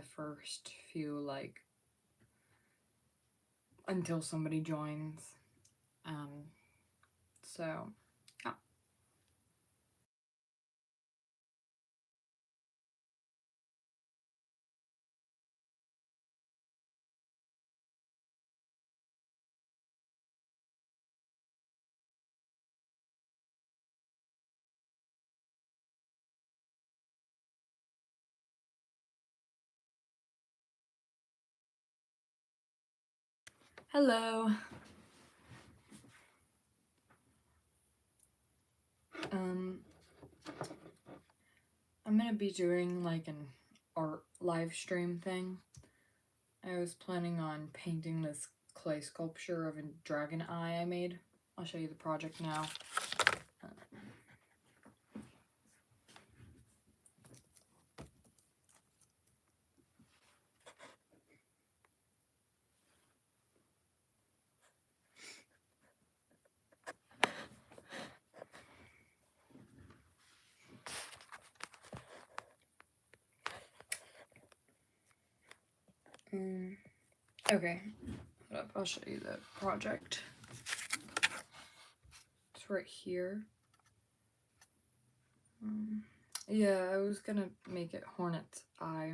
the first few, like, until somebody joins. So, yeah. Hello. I'm gonna be doing like an art live stream thing. I was planning on painting this clay sculpture of a dragon eye I made. I'll show you the project now. Okay, hold up, I'll show you the project. It's right here. Yeah, I was gonna make it Hornet's Eye.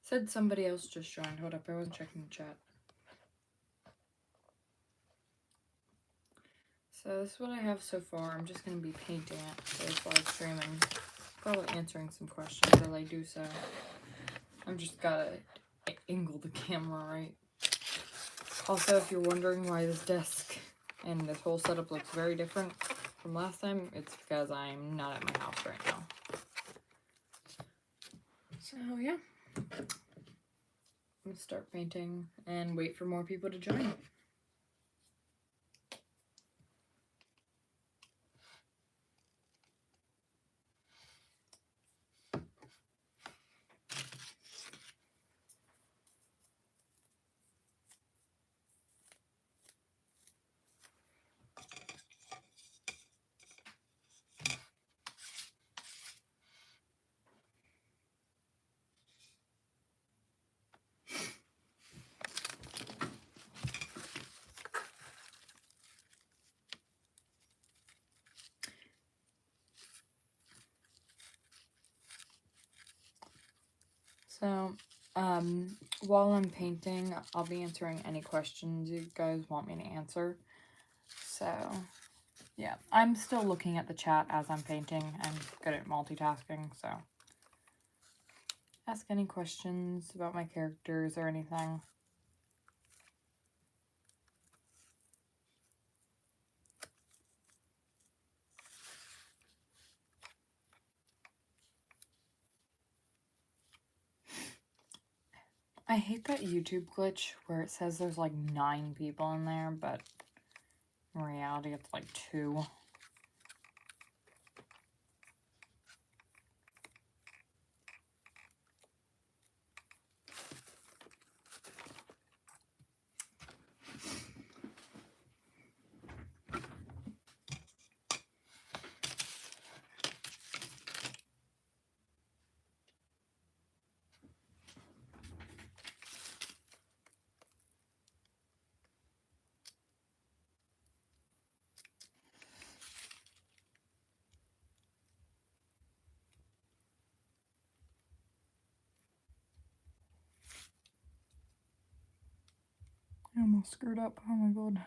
Said somebody else just joined. Hold up, I wasn't checking the chat. So this is what I have so far. I'm just gonna be painting it for this live stream and probably answering some questions as I do so. I'm just gotta angle the camera right. Also, if you're wondering why this desk and this whole setup looks very different from last time, it's because I'm not at my house right now. So yeah, I'm gonna start painting and wait for more people to join. So, while I'm painting, I'll be answering any questions you guys want me to answer. So, yeah, I'm still looking at the chat as I'm painting. I'm good at multitasking, so ask any questions about my characters or anything. I hate that YouTube glitch where it says there's like 9 people in there, but in reality it's like 2. I almost screwed up. Oh my god.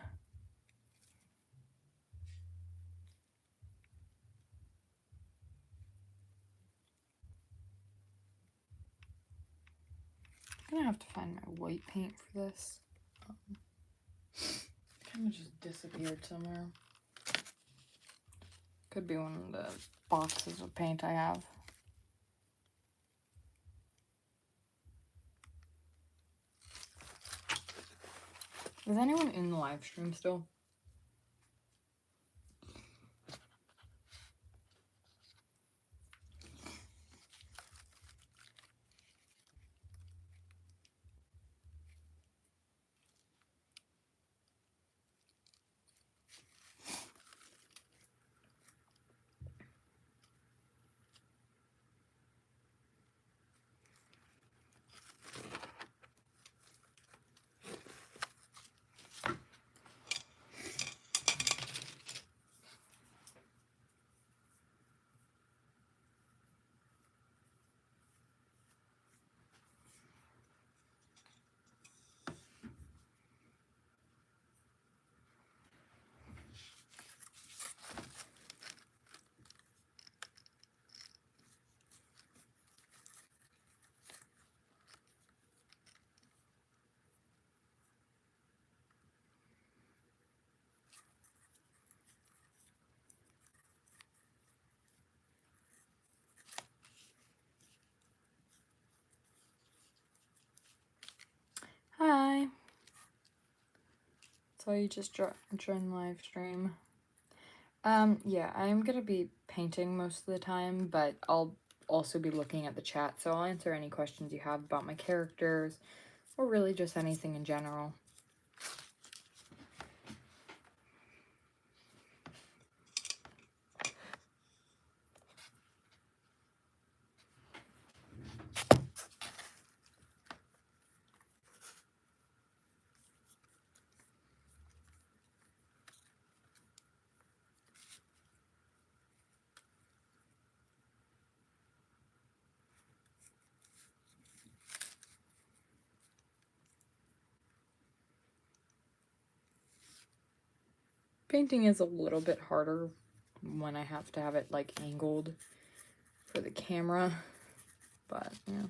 I'm gonna have to find my white paint for this. Kind of just disappeared somewhere. Could be one of the boxes of paint I have. Is anyone in the live stream still? saw you just join the live stream. Yeah, I'm gonna be painting most of the time, but I'll also be looking at the chat, so I'll answer any questions you have about my characters, or really just anything in general. Painting is a little bit harder when I have to have it like angled for the camera, but yeah.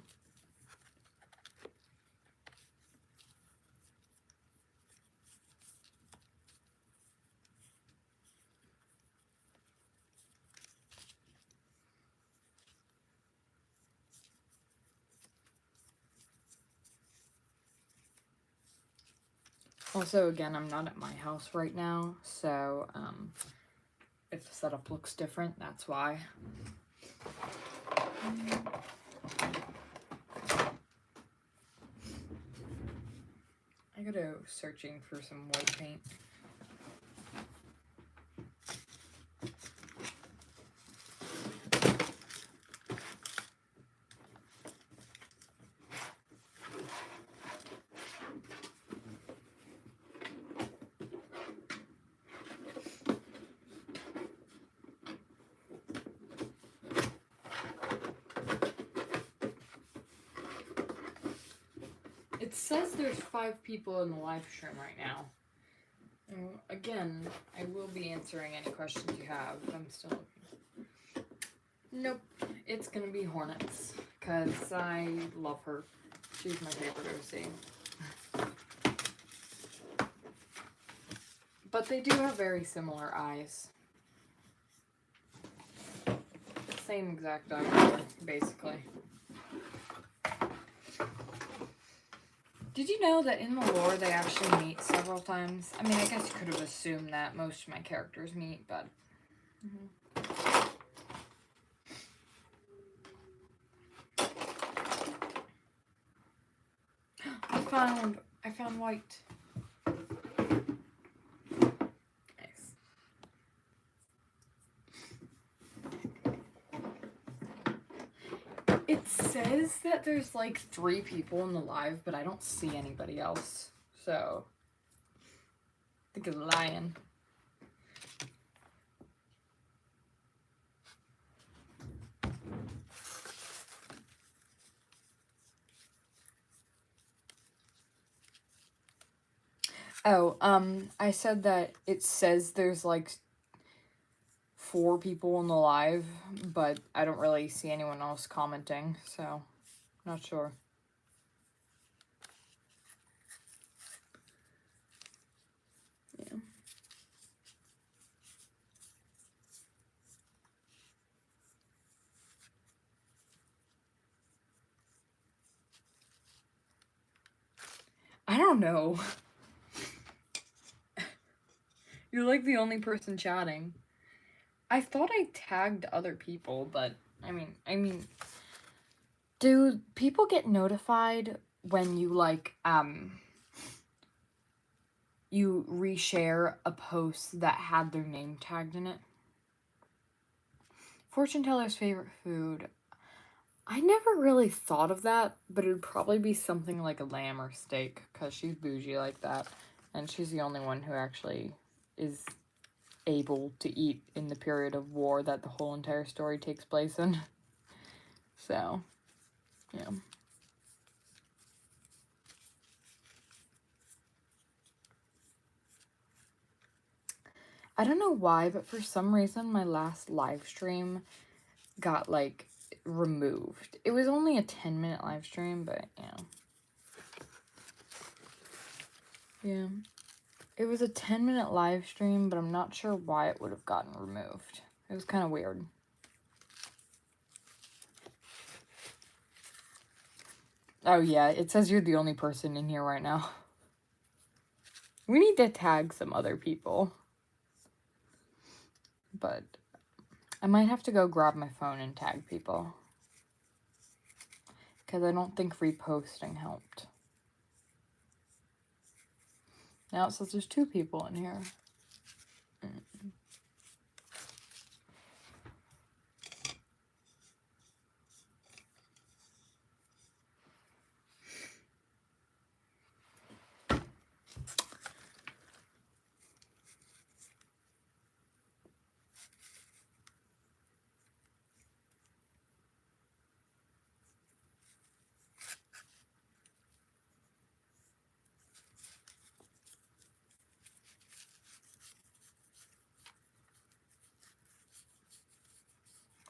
Also, again, I'm not at my house right now, so if the setup looks different, that's why. I gotta go searching for some white paint. It says there's 5 people in the live stream right now. Again, I will be answering any questions you have. I'm still looking. Nope, it's gonna be Hornets, because I love her. She's my favorite OC. But they do have very similar eyes. Same exact eye color, basically. Did you know that in the lore they actually meet several times? I mean, I guess you could have assumed that most of my characters meet, but... I found white. Nice. It says that there's like 3 people in the live, but I don't see anybody else. So, I think it's lying. Oh, I said that it says there's like 4 people in the live, but I don't really see anyone else commenting, so not sure. Yeah. I don't know. You're like the only person chatting. I thought I tagged other people, but I mean, do people get notified when you like you reshare a post that had their name tagged in it? Fortune teller's favorite food. I never really thought of that, but it would probably be something like a lamb or steak, because she's bougie like that, and she's the only one who actually is able to eat in the period of war that the whole entire story takes place in. So, yeah. I don't know why, but for some reason my last live stream got like removed. It was only a 10-minute live stream, but yeah. Yeah. It was a 10-minute live stream, but I'm not sure why it would have gotten removed. It was kind of weird. Oh yeah, it says you're the only person in here right now. We need to tag some other people. But I might have to go grab my phone and tag people. Because I don't think reposting helped. Now it says there's 2 people in here.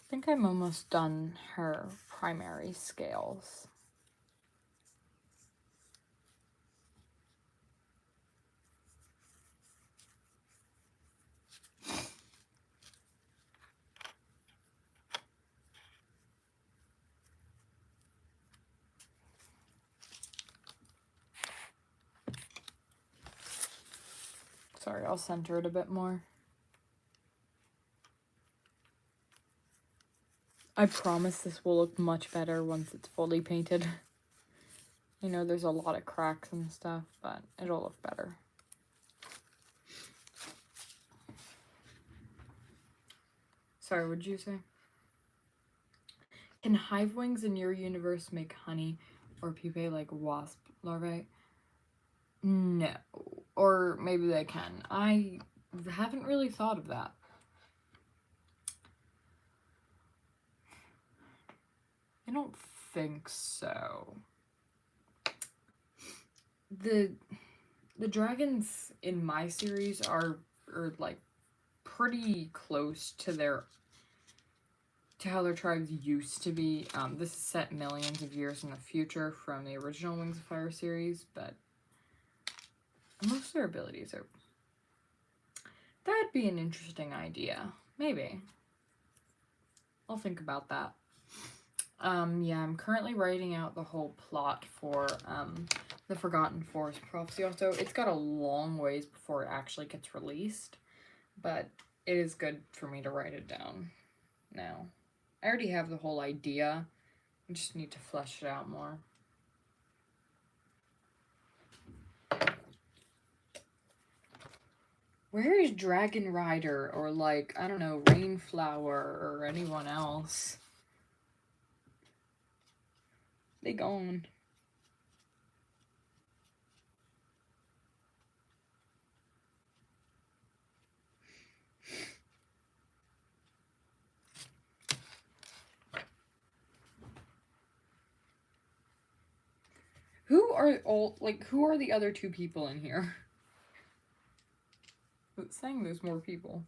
I think I'm almost done her primary scales. Sorry, I'll center it a bit more. I promise this will look much better once it's fully painted. You know, there's a lot of cracks and stuff, but it'll look better. Sorry, what'd you say? Can hive wings in your universe make honey or pupae like wasp larvae? No. Or maybe they can. I haven't really thought of that. I don't think so. The dragons in my series are like pretty close to how their tribes used to be. This is set millions of years in the future from the original Wings of Fire series, but most of their abilities are... That'd be an interesting idea. Maybe. I'll think about that. Yeah, I'm currently writing out the whole plot for the Forgotten Forest Prophecy. Also, it's got a long ways before it actually gets released, but it is good for me to write it down now. I already have the whole idea. I just need to flesh it out more. Where is Dragon Rider or, like, I don't know, Rainflower or anyone else? They gone. Who are the other 2 people in here? It's saying there's more people.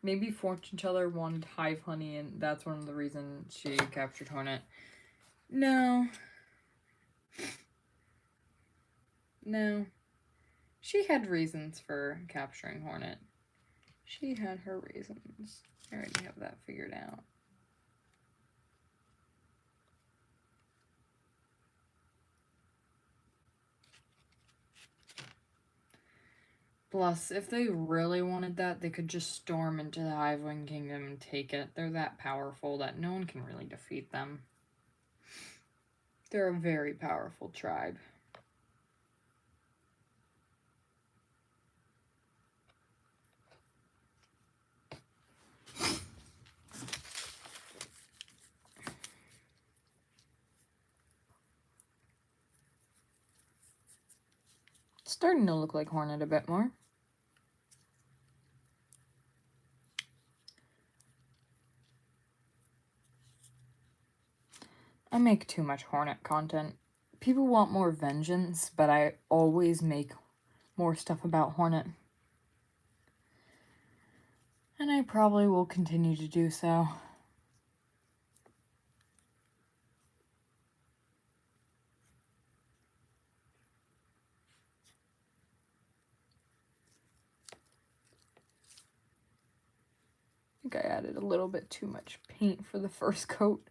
Maybe Fortune Teller wanted hive honey, and that's one of the reasons she captured Hornet. No. No. She had reasons for capturing Hornet. She had her reasons. I already have that figured out. Plus, if they really wanted that, they could just storm into the Hivewing Kingdom and take it. They're that powerful that no one can really defeat them. They're a very powerful tribe. It's starting to look like Hornet a bit more. I make too much Hornet content. People want more vengeance, but I always make more stuff about Hornet. And I probably will continue to do so. I think I added a little bit too much paint for the first coat.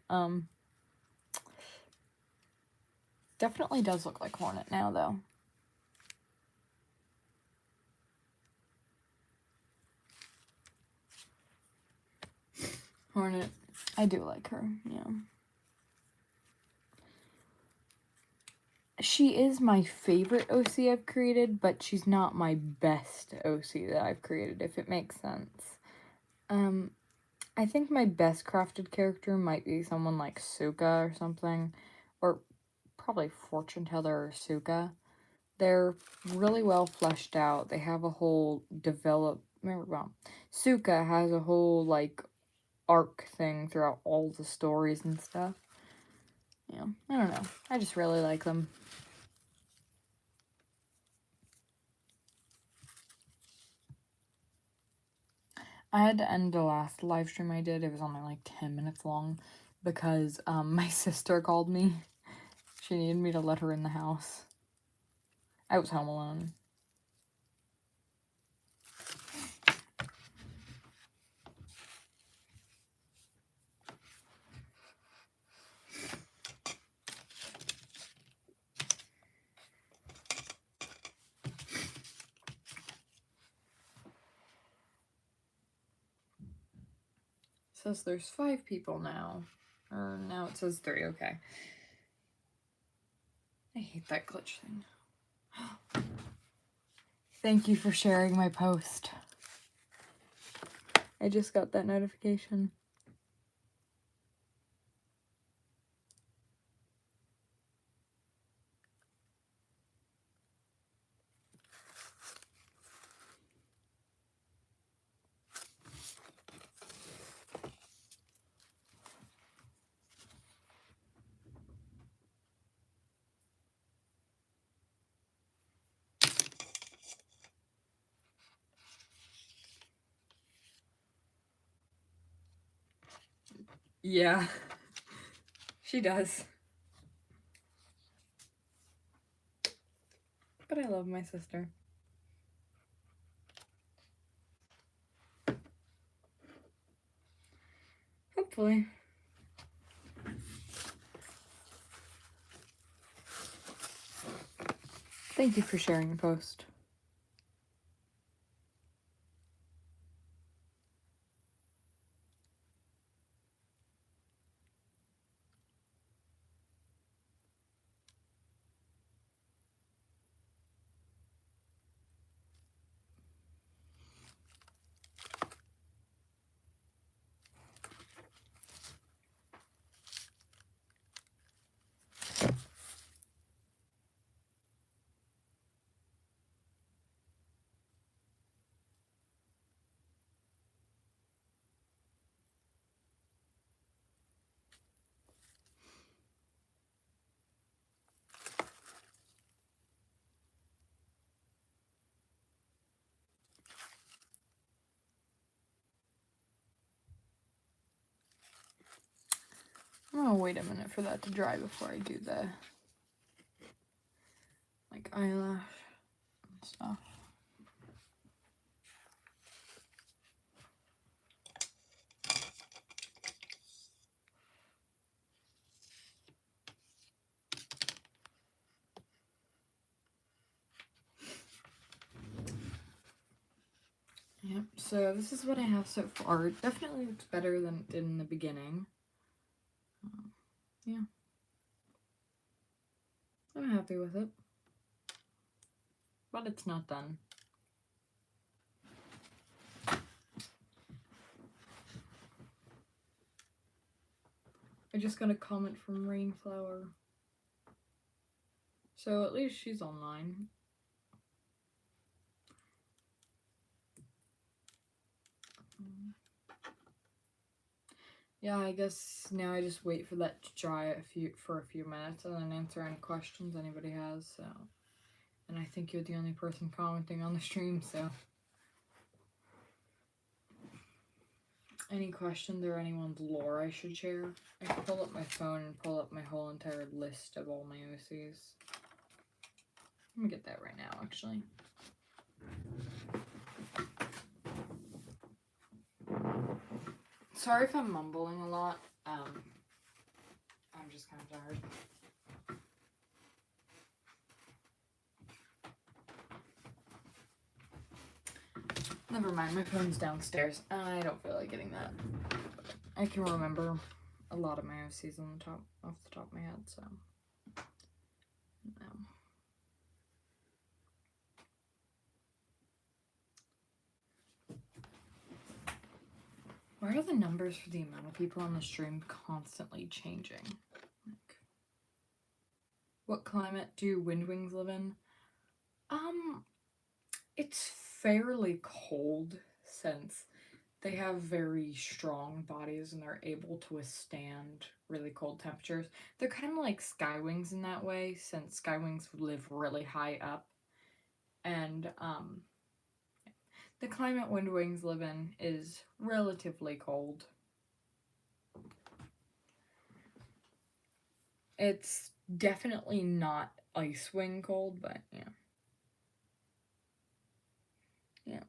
Definitely does look like Hornet now, though. Hornet. I do like her, yeah. She is my favorite OC I've created, but she's not my best OC that I've created, if it makes sense. I think my best crafted character might be someone like Suka or something, or probably Fortune Teller or Suka. They're really well fleshed out. They have a whole Suka has a whole, like, arc thing throughout all the stories and stuff. Yeah, I don't know. I just really like them. I had to end the last live stream I did. It was only like 10 minutes long because my sister called me. She needed me to let her in the house. I was home alone. It says there's 5 people now. Or now it says 3, okay. I hate that glitch thing. Thank you for sharing my post. I just got that notification. Yeah, she does. But I love my sister. Hopefully. Thank you for sharing the post. I'm gonna wait a minute for that to dry before I do the, like, eyelash and stuff. Yep, so this is what I have so far. It definitely looks better than it did in the beginning. Yeah. I'm happy with it. But it's not done. I just got a comment from Rainflower. So at least she's online. Yeah, I guess now I just wait for that to dry for a few minutes and then answer any questions anybody has, so. And I think you're the only person commenting on the stream, so. Any questions or anyone's lore I should share? I can pull up my phone and pull up my whole entire list of all my OCs. Let me get that right now, actually. Sorry if I'm mumbling a lot. I'm just kind of tired. Never mind, my phone's downstairs. I don't feel like getting that. I can remember a lot of my OCs off the top of my head, so. Why are the numbers for the amount of people on the stream constantly changing? Like, what climate do Windwings live in? It's fairly cold since they have very strong bodies and they're able to withstand really cold temperatures. They're kind of like Skywings in that way, since Skywings live really high up. And the climate Windwings live in is relatively cold. It's definitely not Icewing cold, but yeah. Yeah.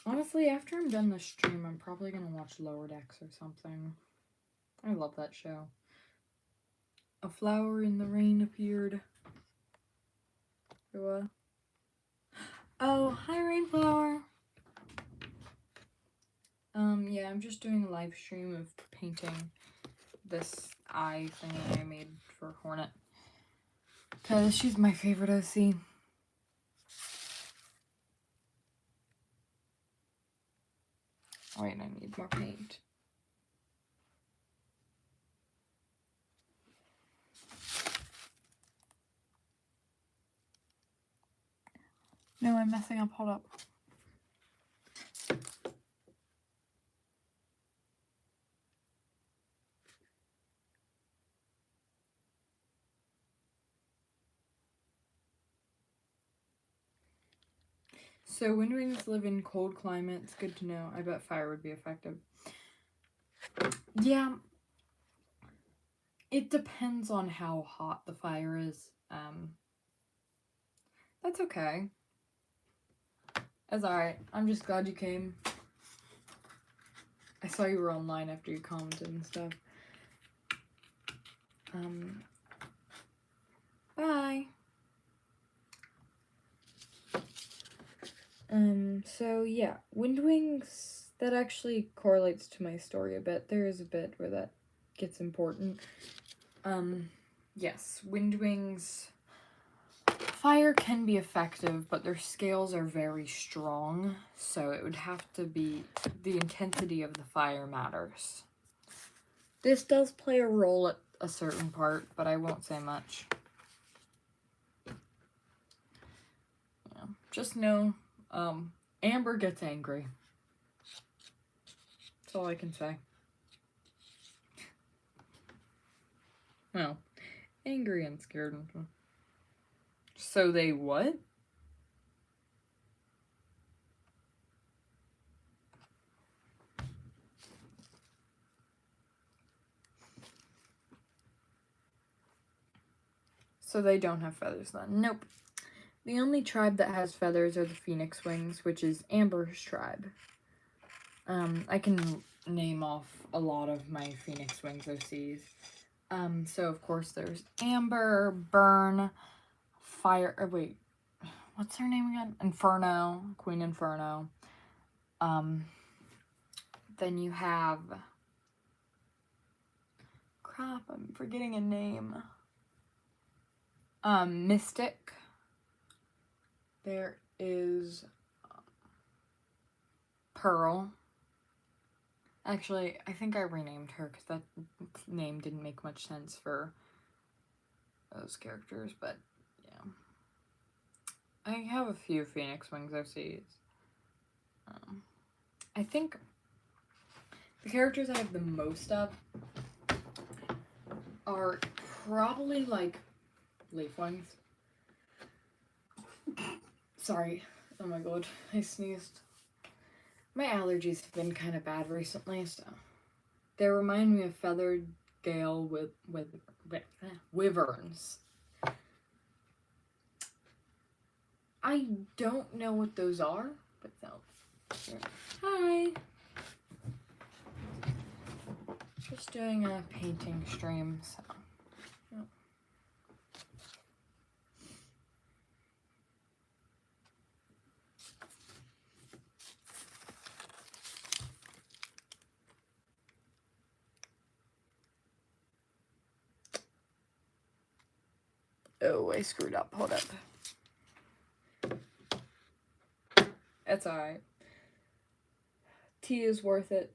Honestly, after I'm done this stream, I'm probably gonna watch Lower Decks or something. I love that show. A flower in the rain appeared. What? Oh, hi Rainflower. Yeah, I'm just doing a live stream of painting this eye thingy I made for Hornet. Because she's my favorite OC. Wait, I need more paint. No, I'm messing up. Hold up. So Windwings live in cold climates. Good to know. I bet fire would be effective. Yeah. It depends on how hot the fire is. That's okay. That's alright. I'm just glad you came. I saw you were online after you commented and stuff. Bye. So yeah, Windwings, that actually correlates to my story a bit. There is a bit where that gets important. Yes, Windwings, fire can be effective, but their scales are very strong, so it would have to be, the intensity of the fire matters. This does play a role at a certain part, but I won't say much. Yeah, just know, Amber gets angry. That's all I can say. Well, angry and scared. So they what? So they don't have feathers then. Nope. The only tribe that has feathers are the Phoenix Wings, which is Amber's tribe. I can name off a lot of my Phoenix Wings OCs. So of course there's Amber, Burn, Fire, wait, what's her name again? Inferno, Queen Inferno. Then you have, crap, I'm forgetting a name. Mystic. There is Pearl. Actually, I think I renamed her because that name didn't make much sense for those characters, but yeah. I have a few Phoenix Wings OCs. I think the characters I have the most of are probably like Leaf Wings. Sorry. Oh my god, I sneezed. My allergies have been kind of bad recently, so they remind me of feathered scale with wyverns. I don't know what those are, but no. Hi. Just doing a painting stream, so. Yep. Oh, I screwed up. Hold up. That's alright. Tea is worth it.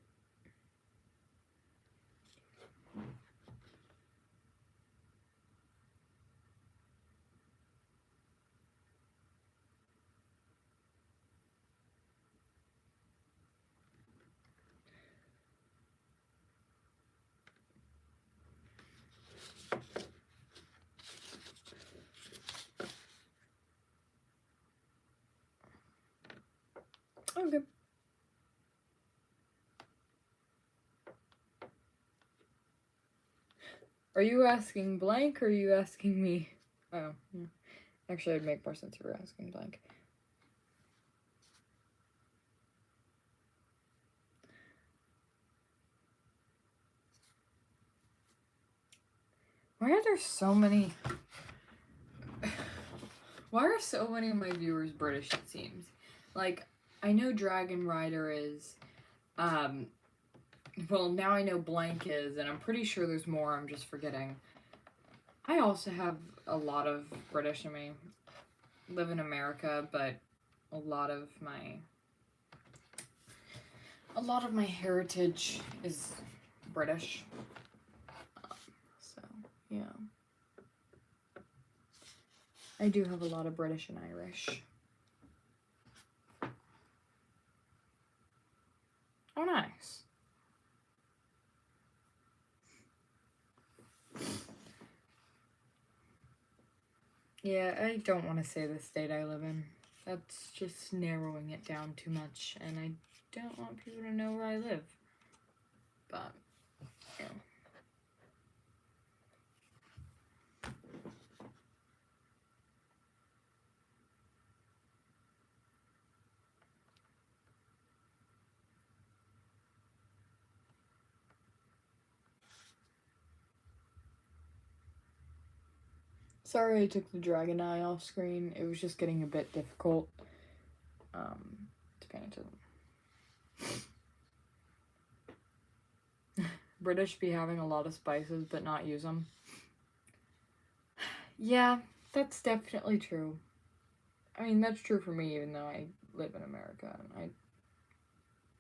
Okay. Are you asking blank or are you asking me? Oh, yeah. Actually, it'd make more sense if you were asking blank. Why are there so many... Why are so many of my viewers British, it seems? Like, I know Dragon Rider is, well, now I know blank is, and I'm pretty sure there's more I'm just forgetting. I also have a lot of British in me. Live in America, but a lot of my heritage is British. So, yeah. I do have a lot of British and Irish. Oh, nice. Yeah, I don't want to say the state I live in. That's just narrowing it down too much, and I don't want people to know where I live. But, yeah. Sorry I took the dragon eye off screen. It was just getting a bit difficult to paint it. British be having a lot of spices but not use them. Yeah, that's definitely true. I mean, that's true for me even though I live in America and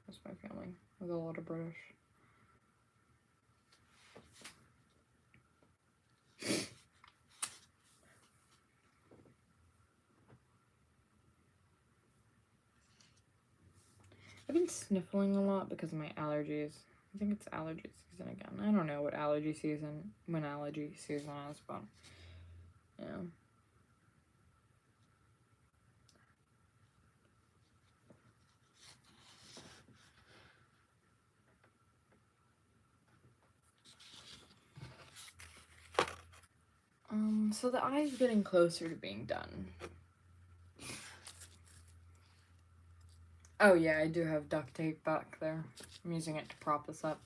that's my family. There's a lot of British. I've been sniffling a lot because of my allergies. I think it's allergy season again. I don't know when allergy season is, but yeah. So the eye's getting closer to being done. Oh yeah, I do have duct tape back there. I'm using it to prop this up.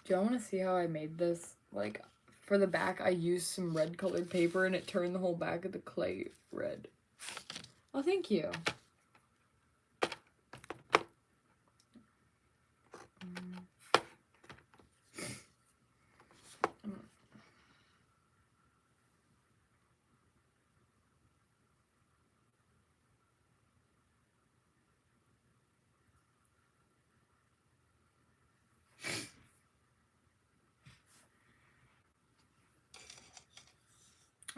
Do y'all want to see how I made this? Like, for the back, I used some red colored paper and it turned the whole back of the clay red. Oh, thank you.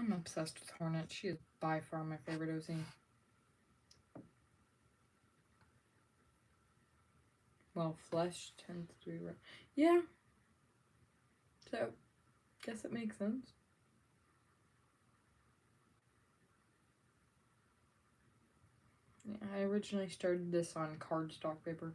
Oh, I'm obsessed with Hornet. She is by far my favorite OC. Well, flesh tends to be... Yeah. So, guess it makes sense. Yeah, I originally started this on cardstock paper.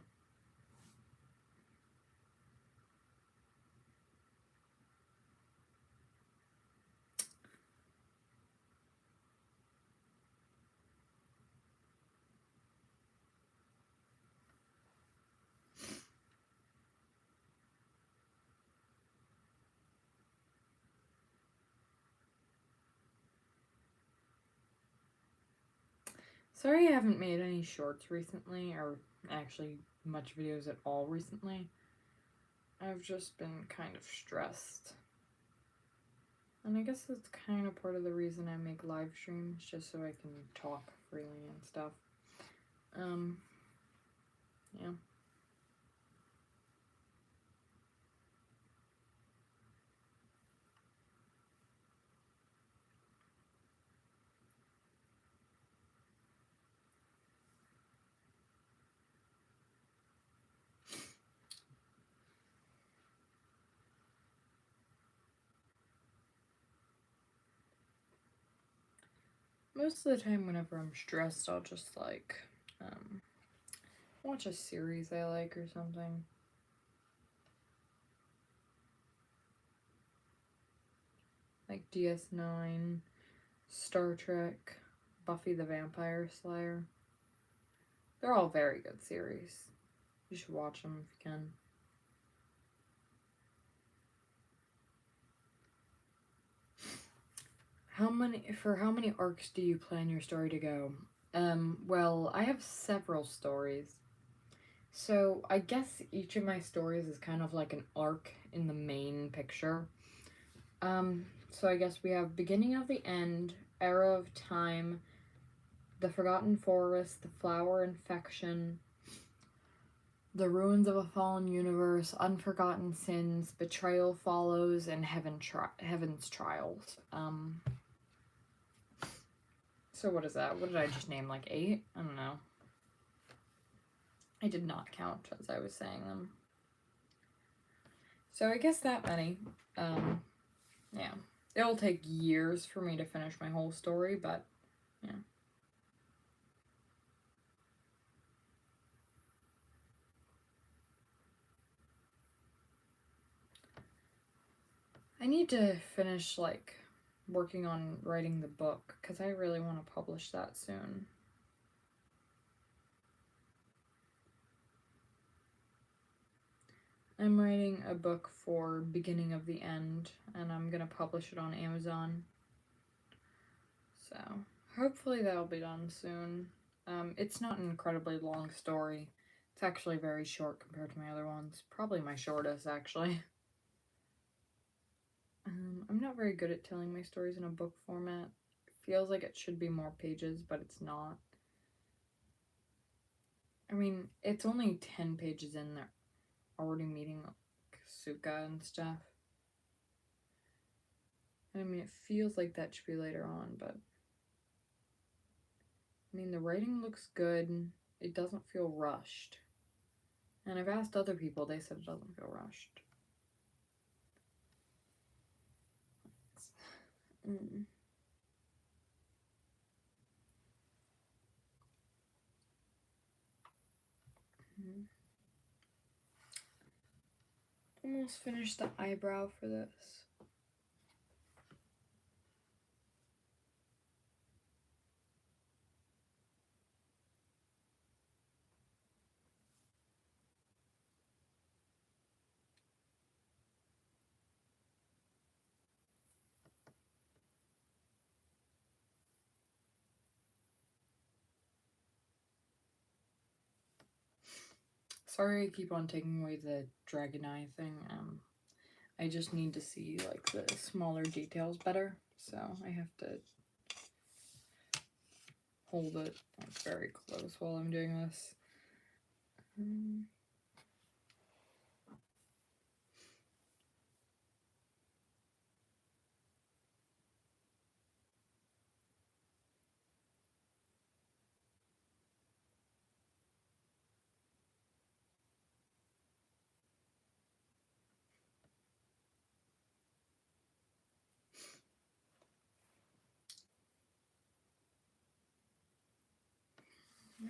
Sorry I haven't made any shorts recently, or actually much videos at all recently. I've just been kind of stressed. And I guess that's kind of part of the reason I make live streams, just so I can talk freely and stuff. Yeah. Most of the time whenever I'm stressed, I'll just like, watch a series I like or something. Like DS9, Star Trek, Buffy the Vampire Slayer. They're all very good series. You should watch them if you can. How many arcs do you plan your story to go? Well, I have several stories. So I guess each of my stories is kind of like an arc in the main picture. So I guess we have Beginning of the End, Era of Time, The Forgotten Forest, The Flower Infection, The Ruins of a Fallen Universe, Unforgotten Sins, Betrayal Follows, and Heaven's Trials. So what is that? What did I just name? Like 8? I don't know. I did not count as I was saying them. So I guess that many. Yeah. It'll take years for me to finish my whole story, but yeah. I need to finish, like, working on writing the book, because I really want to publish that soon. I'm writing a book for Beginning of the End, and I'm going to publish it on Amazon. So, hopefully that'll be done soon. It's not an incredibly long story. It's actually very short compared to my other ones. Probably my shortest, actually. I'm not very good at telling my stories in a book format. It feels like it should be more pages, but it's not. I mean, it's only 10 pages in there, already meeting like, Suka and stuff. I mean, it feels like that should be later on, but... I mean, the writing looks good. It doesn't feel rushed. And I've asked other people, they said it doesn't feel rushed. Almost finished the eyebrow for this. Sorry I keep on taking away the dragon eye thing. I just need to see like the smaller details better, so I have to hold it like very close while I'm doing this.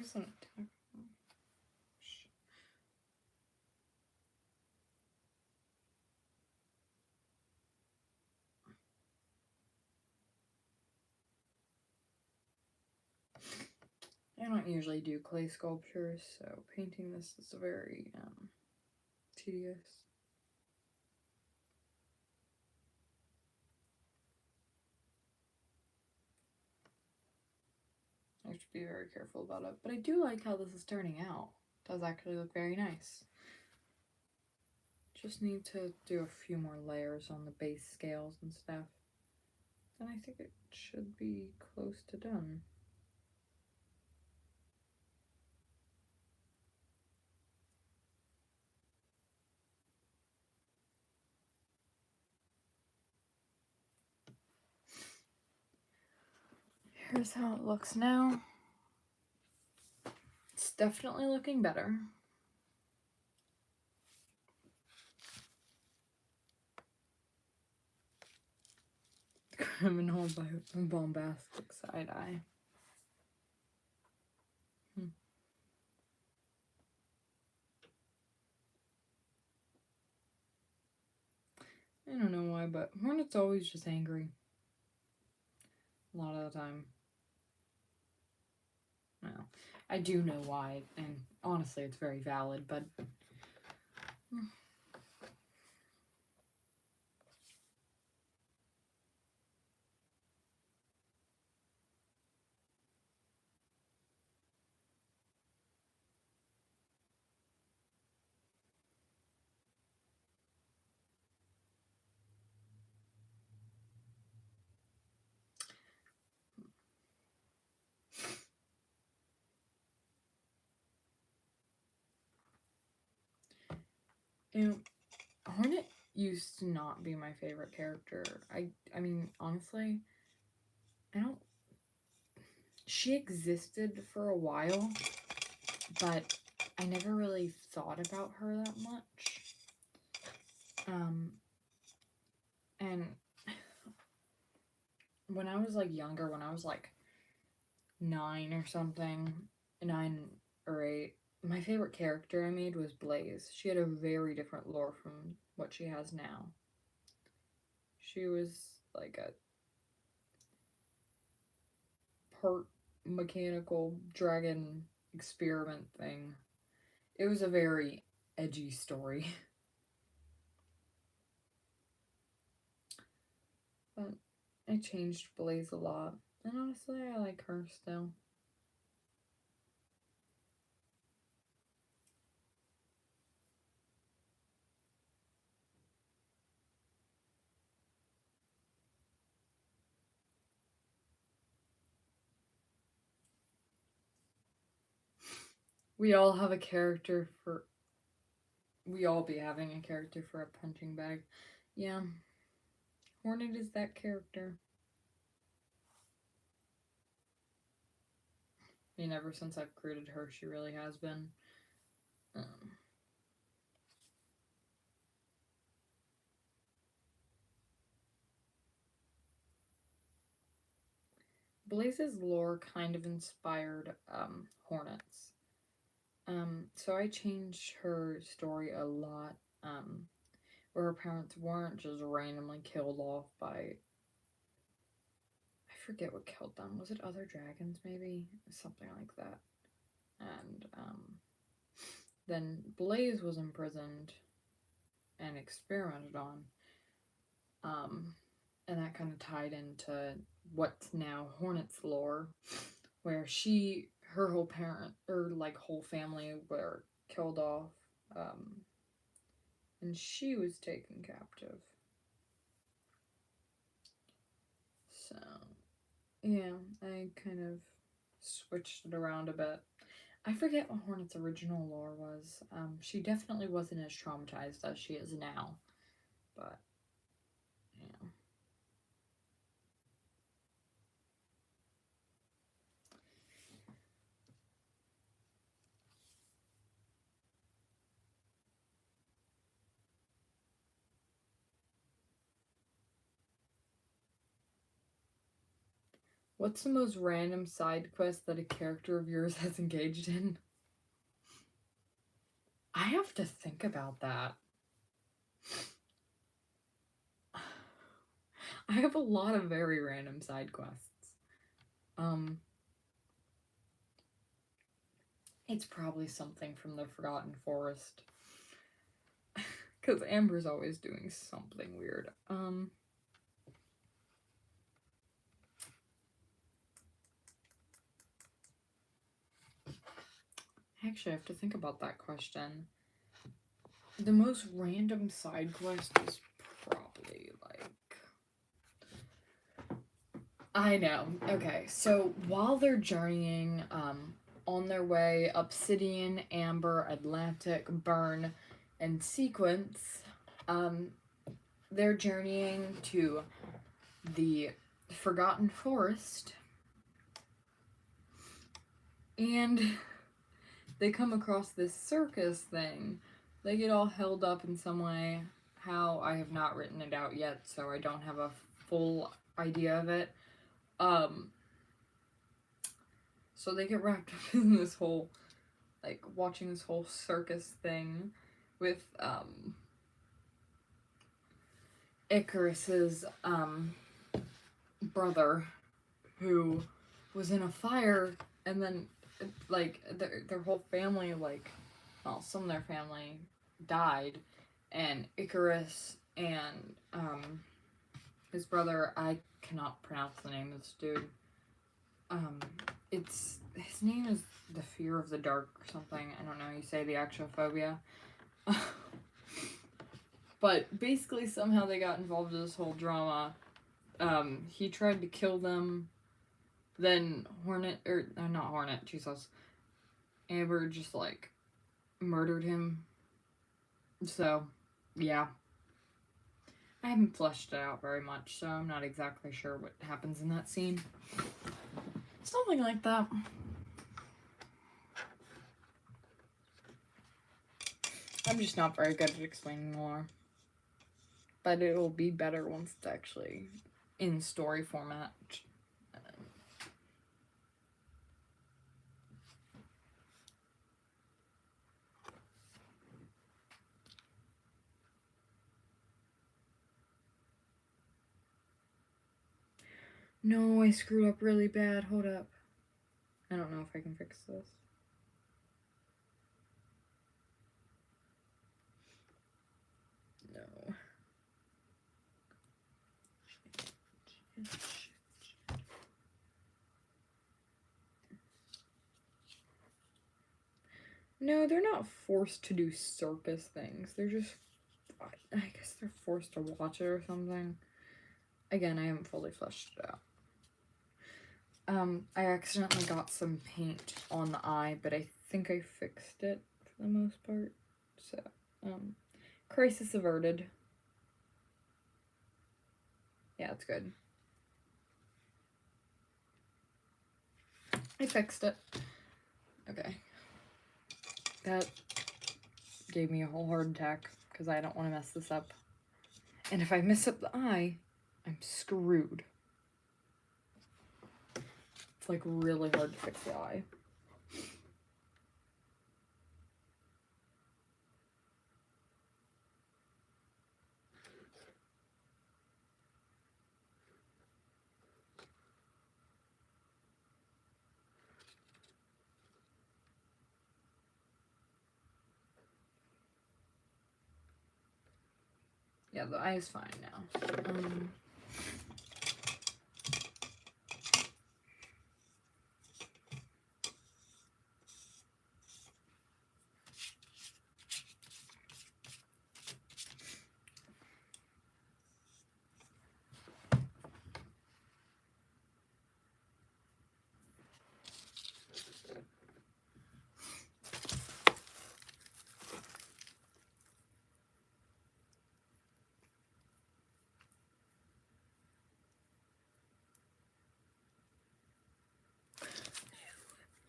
There's an attack. I don't usually do clay sculptures, so painting this is very tedious. I have to be very careful about it, but I do like how this is turning out. It does actually look very nice. Just need to do a few more layers on the base scales and stuff. Then I think it should be close to done. Here's how it looks now. It's definitely looking better. Criminal bombastic side eye. I don't know why, but Hornet's always just angry. A lot of the time. Well, I do know why, and honestly, it's very valid, but... You know, Hornet used to not be my favorite character. I mean, honestly, I don't... She existed for a while, but I never really thought about her that much. And when I was, like, younger, when I was, like, 9 or something, 9 or 8, my favorite character I made was Blaze. She had a very different lore from what she has now. She was like a part mechanical dragon experiment thing. It was a very edgy story. But I changed Blaze a lot. And honestly, I like her still. We all have a character for... We all be having a character for a punching bag. Yeah. Hornet is that character. I mean, ever since I've created her, she really has been. Blaze's lore kind of inspired Hornets. So I changed her story a lot, where her parents weren't just randomly killed off by... I forget what killed them. Was it other dragons, maybe? Something like that. And then Blaze was imprisoned and experimented on. And that kind of tied into what's now Hornet's lore, where her whole whole family were killed off, and she was taken captive. So, yeah, I kind of switched it around a bit. I forget what Hornet's original lore was. She definitely wasn't as traumatized as she is now, but, yeah. What's the most random side quest that a character of yours has engaged in? I have to think about that. I have a lot of very random side quests. It's probably something from the Forgotten Forest. Because Amber's always doing something weird. Actually, I have to think about that question. The most random side quest is probably like... I know. Okay, so while they're journeying on their way, Obsidian, Amber, Atlantic, Burn, and Sequence, they're journeying to the Forgotten Forest, and they come across this circus thing. They get all held up in some way. How, I have not written it out yet, so I don't have a full idea of it. So they get wrapped up in this whole, like, watching this whole circus thing with, Icarus's, brother, who was in a fire, and then, like, their whole family, like, well, some of their family died, and Icarus and, his brother, I cannot pronounce the name of this dude, his name is the Fear of the Dark or something, I don't know, you say the Axophobia. But basically somehow they got involved in this whole drama. He tried to kill them, then Amber just, like, murdered him. So, yeah. I haven't fleshed it out very much, so I'm not exactly sure what happens in that scene. Something like that. I'm just not very good at explaining lore. But it will be better once it's actually in story format. No, I screwed up really bad. Hold up. I don't know if I can fix this. No. No, they're not forced to do circus things. They're just... I guess they're forced to watch it or something. Again, I haven't fully fleshed it out. I accidentally got some paint on the eye, but I think I fixed it for the most part. So, crisis averted. Yeah, it's good. I fixed it. Okay. That gave me a whole heart attack because I don't want to mess this up. And if I mess up the eye, I'm screwed. It's like really hard to fix the eye. Yeah, the eye is fine now.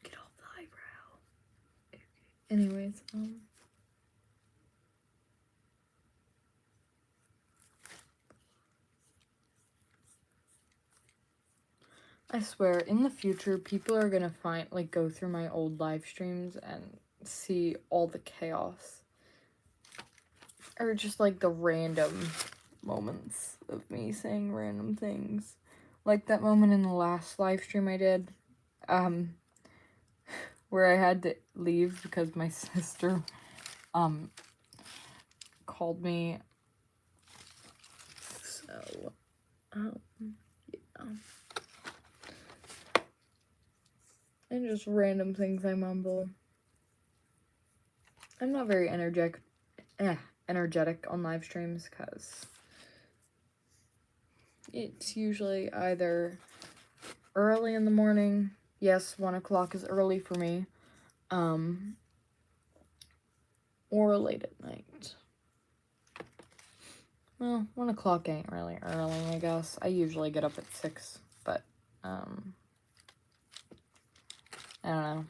Get off the eyebrow. Anyways, I swear, in the future, people are gonna go through my old live streams and see all the chaos. Or just, like, the random moments of me saying random things. Like that moment in the last live stream I did, where I had to leave because my sister, called me. So, yeah. And just random things I mumble. I'm not very energetic on live streams because it's usually either early in the morning. Yes, 1 o'clock is early for me. Or late at night. Well, 1 o'clock ain't really early, I guess. I usually get up at 6, but, I don't know.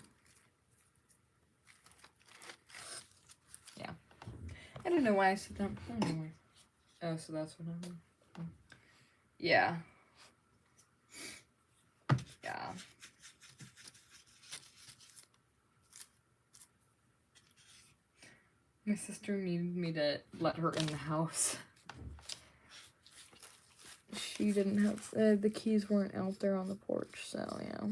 Yeah. I don't know why I said that. Anyway. Oh, so that's what happened. Yeah. Yeah. My sister needed me to let her in the house. She didn't have, the keys weren't out there on the porch, so, yeah.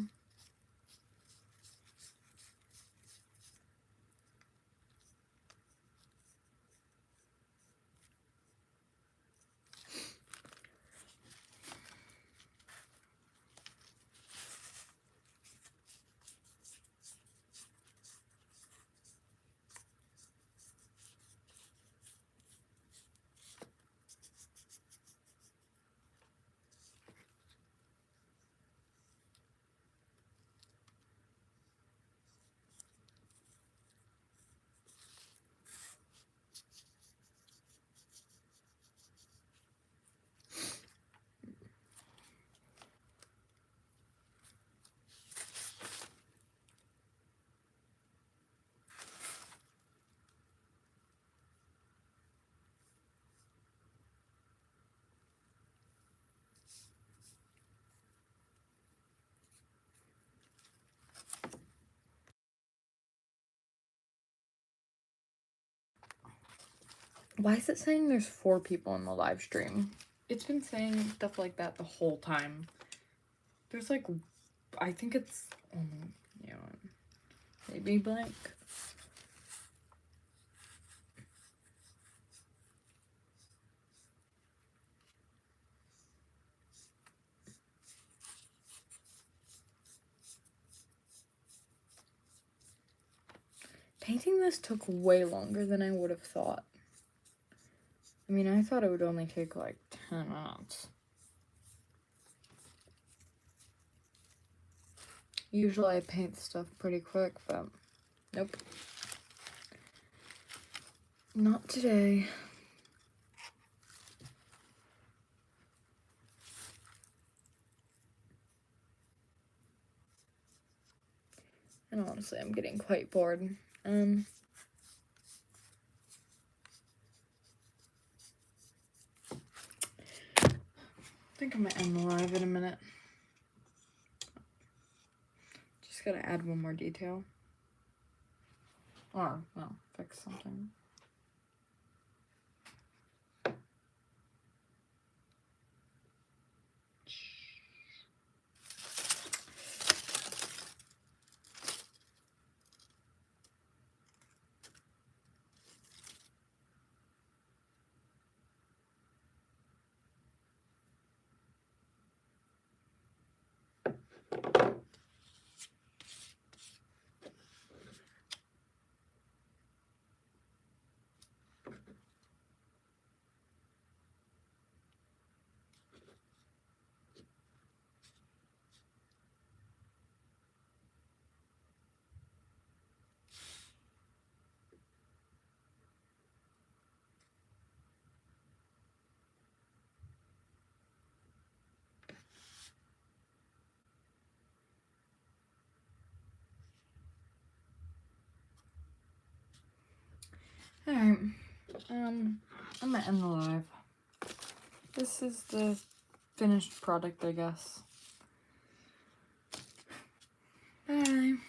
Why is it saying there's 4 people in the live stream? It's been saying stuff like that the whole time. There's like, I think it's, you know, maybe blank. Painting this took way longer than I would have thought. I mean, I thought it would only take like 10 minutes. Usually I paint stuff pretty quick, but nope. Not today. And honestly, I'm getting quite bored. I think I'm gonna end the live in a minute. Just gotta add one more detail. Or, well, fix something. Alright, I'm gonna end the live. This is the finished product, I guess. Bye.